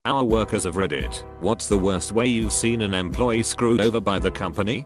Our workers of Reddit, what's the worst way you've seen an employee screwed over by the company?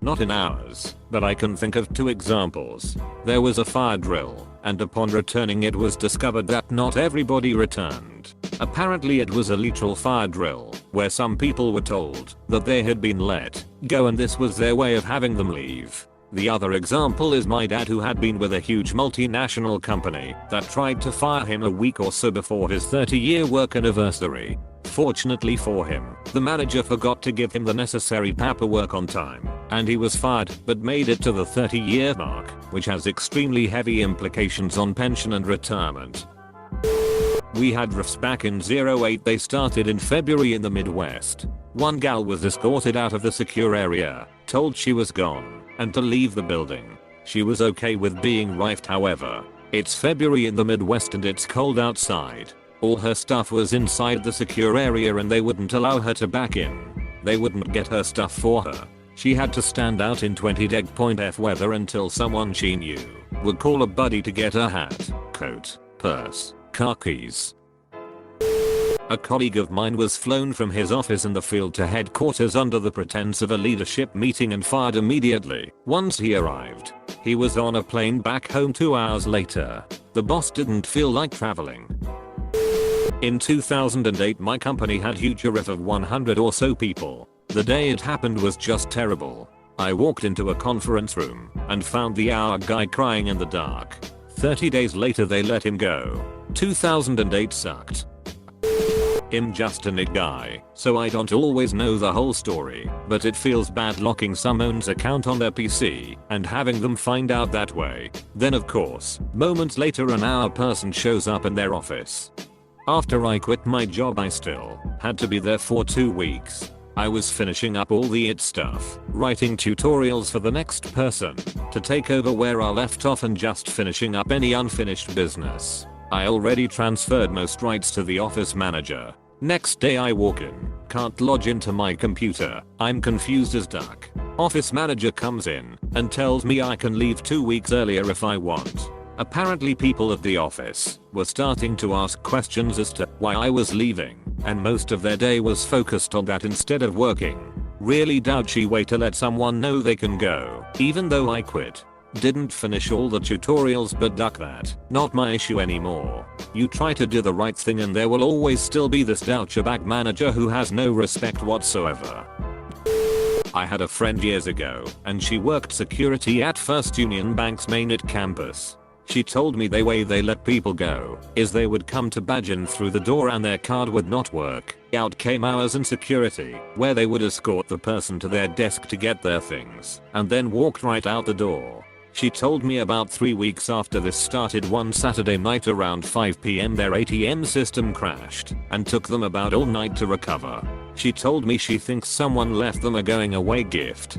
Not in ours, but I can think of 2 examples. There was a fire drill, and upon returning it was discovered that not everybody returned. Apparently it was a literal fire drill, where some people were told that they had been let go and this was their way of having them leave. The other example is my dad, who had been with a huge multinational company that tried to fire him a week or so before his 30-year work anniversary. Fortunately for him, the manager forgot to give him the necessary paperwork on time, and he was fired but made it to the 30-year mark, which has extremely heavy implications on pension and retirement. We had RIFs back in 08. They started in February in the Midwest. One gal was escorted out of the secure area, told she was gone, and to leave the building. She was okay with being rifed, however. It's February in the Midwest and it's cold outside. All her stuff was inside the secure area and they wouldn't allow her to back in. They wouldn't get her stuff for her. She had to stand out in 20°F weather until someone she knew would call a buddy to get her hat, coat, purse, car keys. A colleague of mine was flown from his office in the field to headquarters under the pretense of a leadership meeting and fired immediately once he arrived. He was on a plane back home 2 hours later. The boss didn't feel like traveling. In 2008 my company had huge RIF of 100 or so people. The day it happened was just terrible. I walked into a conference room and found the hour guy crying in the dark. 30 days later they let him go. 2008 sucked. I'm just a nick guy, so I don't always know the whole story, but it feels bad locking someone's account on their PC and having them find out that way. Then of course, moments later our person shows up in their office. After I quit my job I still had to be there for 2 weeks. I was finishing up all the IT stuff, writing tutorials for the next person to take over where I left off and just finishing up any unfinished business. I already transferred most rights to the office manager. Next day I walk in, can't log into my computer, I'm confused as duck. Office manager comes in and tells me I can leave 2 weeks earlier if I want. Apparently people at the office were starting to ask questions as to why I was leaving, and most of their day was focused on that instead of working. Really douchey way to let someone know they can go, even though I quit. Didn't finish all the tutorials, but duck that. Not my issue anymore. You try to do the right thing and there will always still be this douchebag manager who has no respect whatsoever. I had a friend years ago, and she worked security at First Union Bank's Mainnet campus. She told me the way they let people go is they would come to badge in through the door and their card would not work. Out came hours in security, where they would escort the person to their desk to get their things, and then walked right out the door. She told me about 3 weeks after this started, one Saturday night around 5 PM their ATM system crashed and took them about all night to recover. She told me she thinks someone left them a going away gift.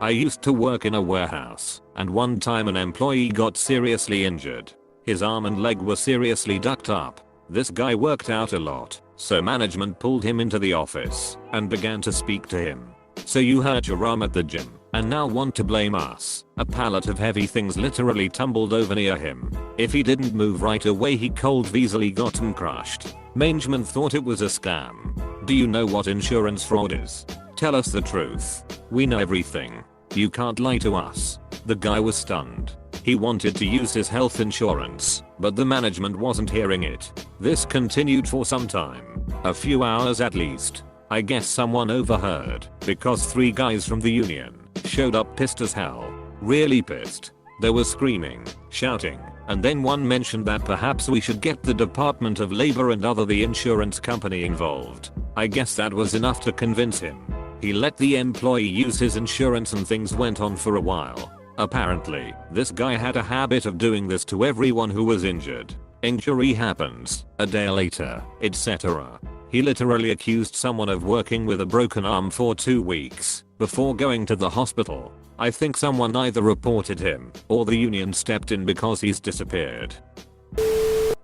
I used to work in a warehouse, and one time an employee got seriously injured. His arm and leg were seriously ducked up. This guy worked out a lot, so management pulled him into the office and began to speak to him. So you hurt your arm at the gym and now want to blame us? A pallet of heavy things literally tumbled over near him. If he didn't move right away he cold easily gotten crushed. Management thought it was a scam. Do you know what insurance fraud is? Tell us the truth. We know everything. You can't lie to us. The guy was stunned. He wanted to use his health insurance, but the management wasn't hearing it. This continued for some time. A few hours at least. I guess someone overheard, because 3 guys from the union showed up pissed as hell. Really pissed. They were screaming, shouting, and then one mentioned that perhaps we should get the Department of Labor and the insurance company involved. I guess that was enough to convince him. He let the employee use his insurance and things went on for a while. Apparently, this guy had a habit of doing this to everyone who was injured. Injury happens, a day later, etc. He literally accused someone of working with a broken arm for 2 weeks before going to the hospital. I think someone either reported him or the union stepped in because he's disappeared.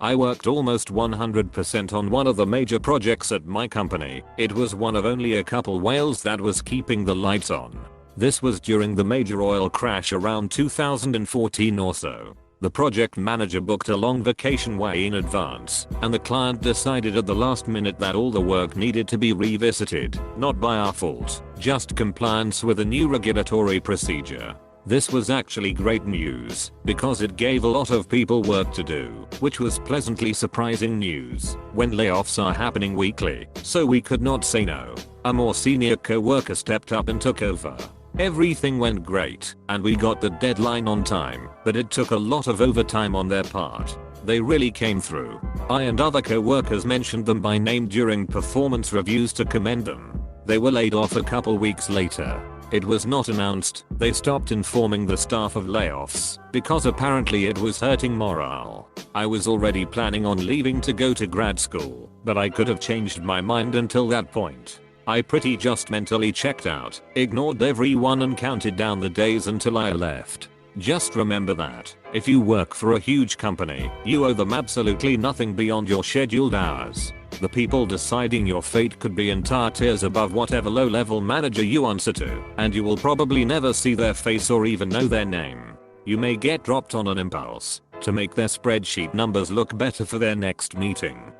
I worked almost 100% on one of the major projects at my company. It was one of only a couple whales that was keeping the lights on. This was during the major oil crash around 2014 or so. The project manager booked a long vacation way in advance, and the client decided at the last minute that all the work needed to be revisited, not by our fault, just compliance with a new regulatory procedure. This was actually great news, because it gave a lot of people work to do, which was pleasantly surprising news, when layoffs are happening weekly, so we could not say no. A more senior co-worker stepped up and took over. Everything went great, and we got the deadline on time, but it took a lot of overtime on their part. They really came through. I and other co-workers mentioned them by name during performance reviews to commend them. They were laid off a couple weeks later. It was not announced. They stopped informing the staff of layoffs, because apparently it was hurting morale. I was already planning on leaving to go to grad school, but I could have changed my mind until that point. I pretty just mentally checked out, ignored everyone and counted down the days until I left. Just remember that, if you work for a huge company, you owe them absolutely nothing beyond your scheduled hours. The people deciding your fate could be entire tiers above whatever low-level manager you answer to, and you will probably never see their face or even know their name. You may get dropped on an impulse, to make their spreadsheet numbers look better for their next meeting.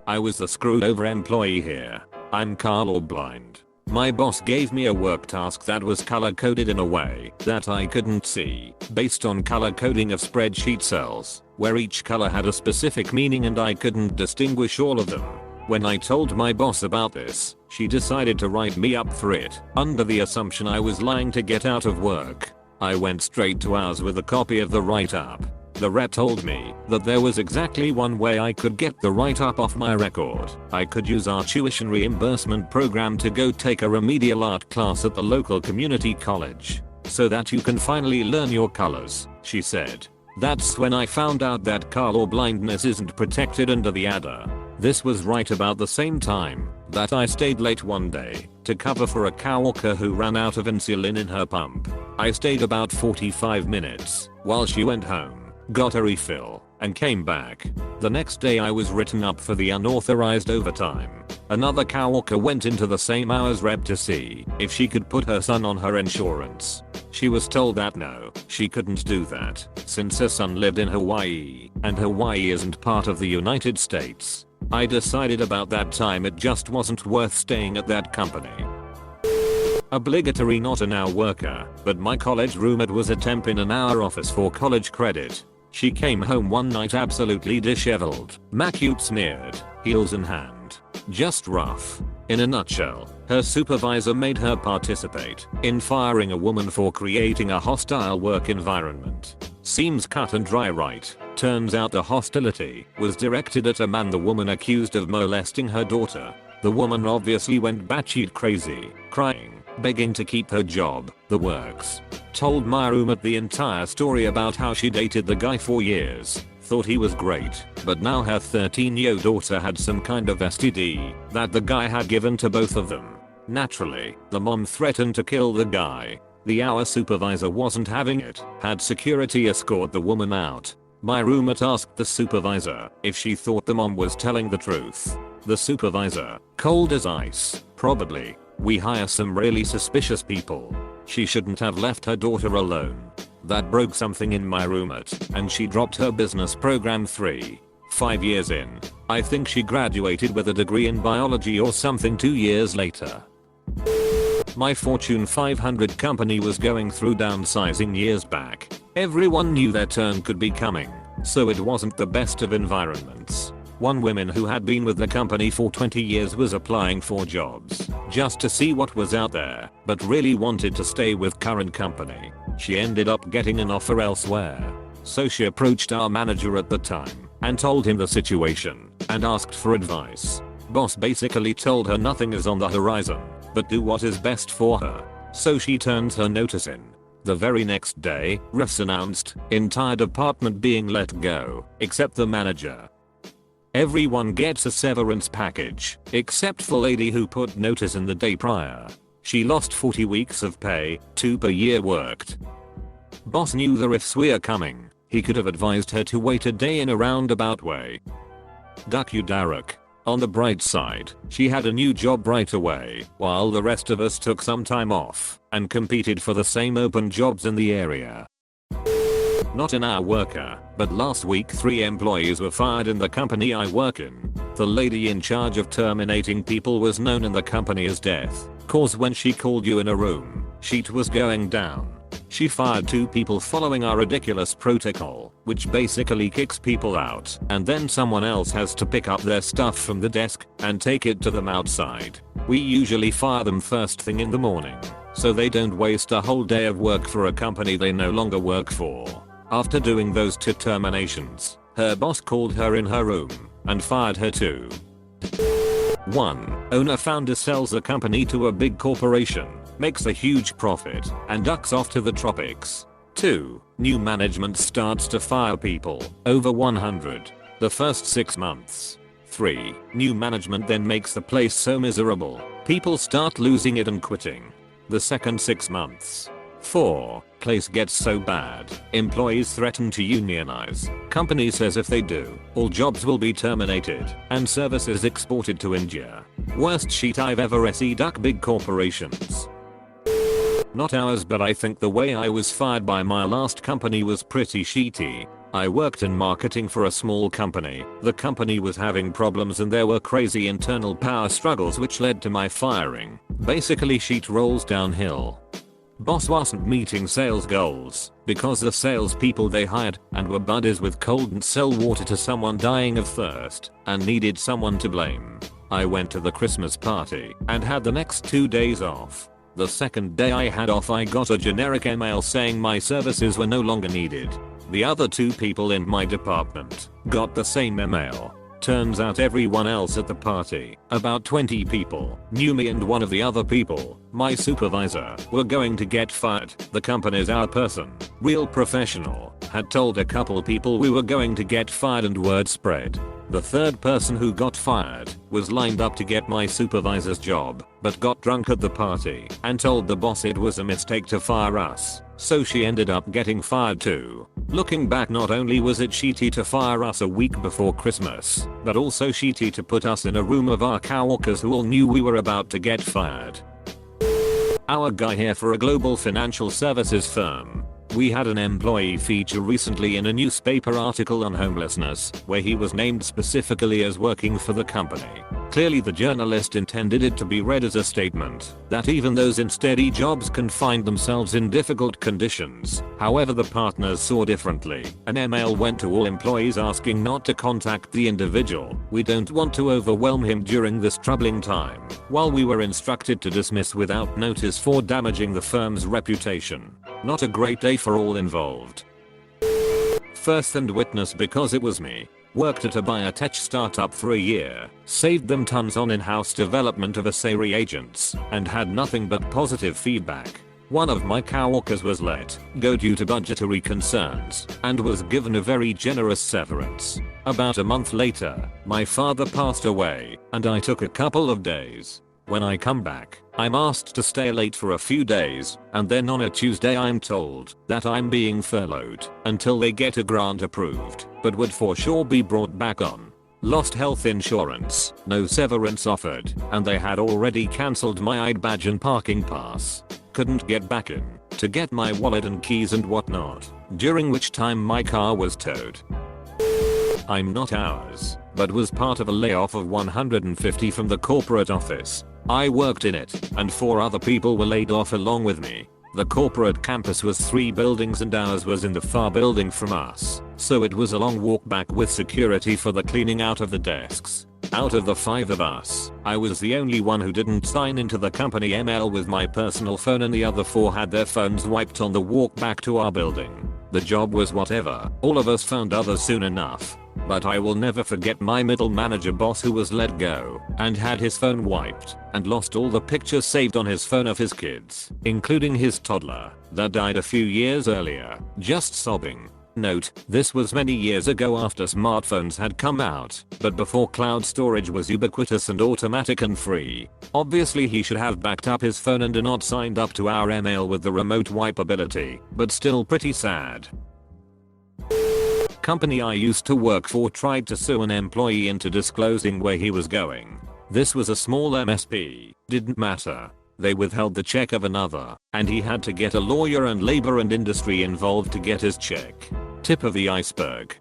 I was the screwed over employee here. I'm colorblind. My boss gave me a work task that was color coded in a way that I couldn't see, based on color coding of spreadsheet cells, where each color had a specific meaning and I couldn't distinguish all of them. When I told my boss about this, she decided to write me up for it, under the assumption I was lying to get out of work. I went straight to ours with a copy of the write-up. The rep told me that there was exactly one way I could get the write-up off my record. I could use our tuition reimbursement program to go take a remedial art class at the local community college, so that you can finally learn your colors, she said. That's when I found out that color blindness isn't protected under the ADA. This was right about the same time that I stayed late one day to cover for a coworker who ran out of insulin in her pump. I stayed about 45 minutes while she went home, got a refill, and came back. The next day I was written up for the unauthorized overtime. Another coworker went into the same hours rep to see if she could put her son on her insurance. She was told that no, she couldn't do that, since her son lived in Hawaii, and Hawaii isn't part of the United States. I decided about that time it just wasn't worth staying at that company. Obligatory not an hour worker, but my college roommate was a temp in an hour office for college credit. She came home one night absolutely disheveled, makeup smeared, heels in hand. Just rough. In a nutshell, her supervisor made her participate in firing a woman for creating a hostile work environment. Seems cut and dry, right? Turns out the hostility was directed at a man the woman accused of molesting her daughter. The woman obviously went batshit crazy, crying, begging to keep her job, the works. Told my roommate the entire story about how she dated the guy for years, thought he was great, but now her 13-year-old daughter had some kind of STD that the guy had given to both of them. Naturally, the mom threatened to kill the guy. The hour supervisor wasn't having it, had security escort the woman out. My roommate asked the supervisor if she thought the mom was telling the truth. The supervisor, cold as ice, probably. We hire some really suspicious people. She shouldn't have left her daughter alone. That broke something in my roommate, and she dropped her business program 5 years in. I think she graduated with a degree in biology or something 2 years later. My Fortune 500 company was going through downsizing years back. Everyone knew their turn could be coming, so it wasn't the best of environments. One woman who had been with the company for 20 years was applying for jobs just to see what was out there, but really wanted to stay with current company. She ended up getting an offer elsewhere. So she approached our manager at the time and told him the situation and asked for advice. Boss basically told her nothing is on the horizon, but do what is best for her. So she turns her notice in. The very next day, refs announced entire department being let go, except the manager. Everyone gets a severance package, except for lady who put notice in the day prior. She lost 40 weeks of pay, 2 per year worked. Boss knew the refs were coming. He could have advised her to wait a day in a roundabout way. Duck you Daruk. On the bright side, she had a new job right away, while the rest of us took some time off and competed for the same open jobs in the area. Not an hour worker, but last week 3 employees were fired in the company I work in. The lady in charge of terminating people was known in the company as Death, cause when she called you in a room, shit was going down. She fired 2 people following our ridiculous protocol, which basically kicks people out and then someone else has to pick up their stuff from the desk and take it to them outside. We usually fire them first thing in the morning, so they don't waste a whole day of work for a company they no longer work for. After doing those 2 terminations, her boss called her in her room and fired her too. 1. Owner-founder sells a company to a big corporation, makes a huge profit, and ducks off to the tropics. 2. New management starts to fire people, over 100, the first 6 months. 3. New management then makes the place so miserable, people start losing it and quitting, the second 6 months. 4. Place gets so bad, employees threaten to unionize. Company says if they do, all jobs will be terminated and services exported to India. Worst shit I've ever seen. Duck big corporations. Not ours, but I think the way I was fired by my last company was pretty shitty. I worked in marketing for a small company. The company was having problems and there were crazy internal power struggles which led to my firing. Basically shit rolls downhill. Boss wasn't meeting sales goals because the salespeople they hired and were buddies with couldn't sell water to someone dying of thirst and needed someone to blame. I went to the Christmas party and had the next 2 days off. The second day I had off I got a generic email saying my services were no longer needed. The other 2 people in my department got the same email. Turns out everyone else at the party, about 20 people, knew me and one of the other people, my supervisor, were going to get fired. The company's our person, real professional, had told a couple people we were going to get fired and word spread. The third person who got fired was lined up to get my supervisor's job, but got drunk at the party and told the boss it was a mistake to fire us, so she ended up getting fired too. Looking back, not only was it shitty to fire us a week before Christmas, but also shitty to put us in a room of our coworkers who all knew we were about to get fired. Our guy here for a global financial services firm. We had an employee feature recently in a newspaper article on homelessness, where he was named specifically as working for the company. Clearly the journalist intended it to be read as a statement that even those in steady jobs can find themselves in difficult conditions. However, the partners saw differently. An email went to all employees asking not to contact the individual. We don't want to overwhelm him during this troubling time, while we were instructed to dismiss without notice for damaging the firm's reputation. Not a great day for all involved. First and witness because it was me. Worked at a biotech startup for a year, saved them tons on in-house development of assay agents, and had nothing but positive feedback. One of my coworkers was let go due to budgetary concerns and was given a very generous severance. About a month later, my father passed away and I took a couple of days. When I come back, I'm asked to stay late for a few days, and then on a Tuesday I'm told that I'm being furloughed until they get a grant approved, but would for sure be brought back on. Lost health insurance, no severance offered, and they had already cancelled my ID badge and parking pass. Couldn't get back in to get my wallet and keys and whatnot, during which time my car was towed. I'm not ours, but was part of a layoff of 150 from the corporate office. I worked in it, and 4 other people were laid off along with me. The corporate campus was 3 buildings and ours was in the far building from us, so it was a long walk back with security for the cleaning out of the desks. Out of the 5 of us, I was the only one who didn't sign into the company email with my personal phone, and the other 4 had their phones wiped on the walk back to our building. The job was whatever, all of us found others soon enough. But I will never forget my middle manager boss who was let go and had his phone wiped and lost all the pictures saved on his phone of his kids, including his toddler, that died a few years earlier, just sobbing. Note, this was many years ago after smartphones had come out, but before cloud storage was ubiquitous and automatic and free. Obviously he should have backed up his phone and not signed up to our email with the remote wipe ability, but still pretty sad. Company I used to work for tried to sue an employee into disclosing where he was going. This was a small MSP, didn't matter. They withheld the check of another, and he had to get a lawyer and labor and industry involved to get his check. Tip of the iceberg.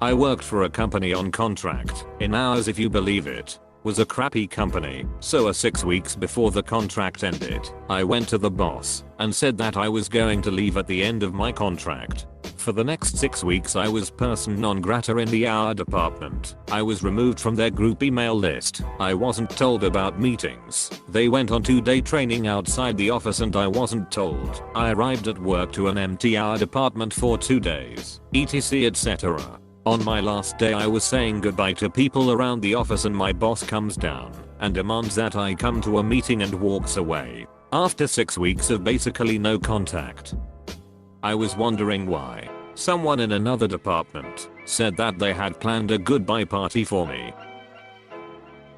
I worked for a company on contract, in hours if you believe it. Was a crappy company, so 6 weeks before the contract ended, I went to the boss and said that I was going to leave at the end of my contract. For the next 6 weeks I was person non grata in the hour department. I was removed from their group email list. I wasn't told about meetings. They went on 2-day training outside the office and I wasn't told. I arrived at work to an empty hour department for 2 days, etc etc. On my last day I was saying goodbye to people around the office and my boss comes down and demands that I come to a meeting and walks away. After 6 weeks of basically no contact. I was wondering why. Someone in another department said that they had planned a goodbye party for me.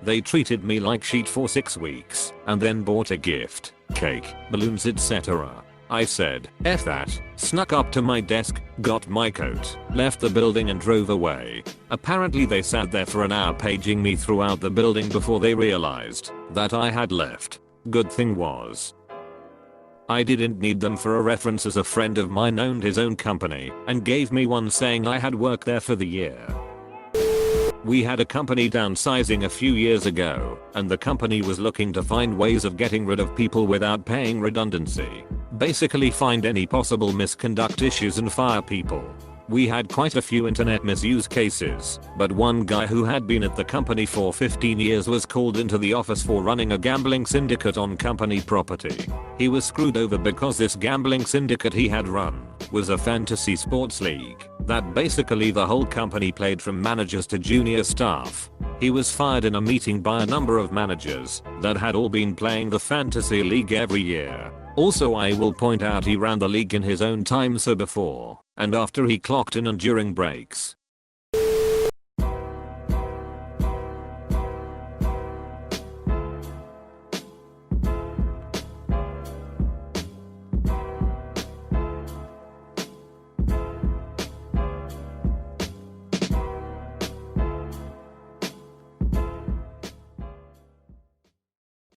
They treated me like shit for 6 weeks and then bought a gift, cake, balloons etc. I said, F that, snuck up to my desk, got my coat, left the building and drove away. Apparently they sat there for an hour paging me throughout the building before they realized that I had left. Good thing was, I didn't need them for a reference as a friend of mine owned his own company and gave me one saying I had worked there for the year. We had a company downsizing a few years ago, and the company was looking to find ways of getting rid of people without paying redundancy. Basically find any possible misconduct issues and fire people. We had quite a few internet misuse cases, but one guy who had been at the company for 15 years was called into the office for running a gambling syndicate on company property. He was screwed over because this gambling syndicate he had run was a fantasy sports league that basically the whole company played from managers to junior staff. He was fired in a meeting by a number of managers that had all been playing the fantasy league every year. Also I will point out he ran the league in his own time, so before and after he clocked in and during breaks,